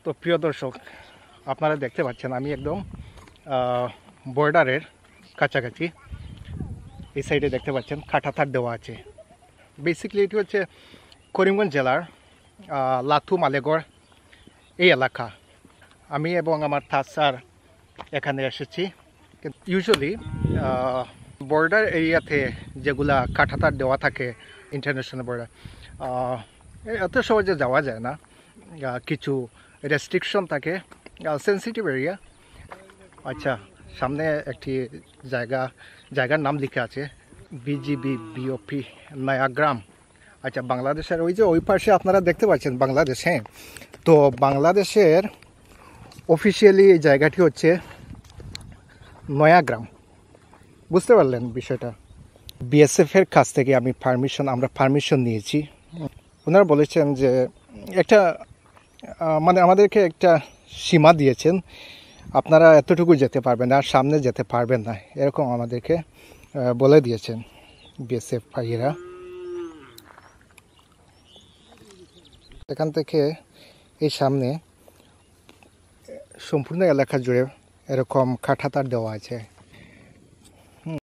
তো প্রিয় দর্শক, আপনারা দেখতে পাচ্ছেন আমি একদম বর্ডারের কাছাকাছি। এই সাইডে দেখতে পাচ্ছেন কাঁটাতার দেওয়া আছে। বেসিক্যালি এটি হচ্ছে করিমগঞ্জ জেলার লাথু মালেগড় এই এলাকা। আমি এবং আমার তাজ স্যার এখানে এসেছি। ইউজুয়ালি বর্ডার এরিয়াতে যেগুলা কাঁটাতার দেওয়া থাকে, ইন্টারন্যাশনাল বর্ডার, এত সহজে যাওয়া যায় না। কিছু রেস্ট্রিকশন থাকে, সেন্সিটিভ এরিয়া। আচ্ছা, সামনে একটি জায়গার নাম লিখে আছে বিজিবি বিওপি নয়াগ্রাম। আচ্ছা, বাংলাদেশের ওই যে ওই পাশে আপনারা দেখতে পাচ্ছেন বাংলাদেশ। হ্যাঁ, তো বাংলাদেশের অফিসিয়ালি এই জায়গাটি হচ্ছে নয়াগ্রাম। বুঝতে পারলেন বিষয়টা? বিএসএফের কাছ থেকে আমরা পারমিশন নিয়েছি। ওনারা বলেছেন যে একটা মানে আমাদেরকে একটা সীমা দিয়েছেন, আপনারা এতটুকু যেতে পারবেন আর সামনে যেতে পারবেন না, এরকম আমাদেরকে বলে দিয়েছেন বিএসএফ ভাইয়েরা। এখান থেকে এই সামনে সম্পূর্ণ এলাকা জুড়ে এরকম কাঁটাতার দেওয়া আছে।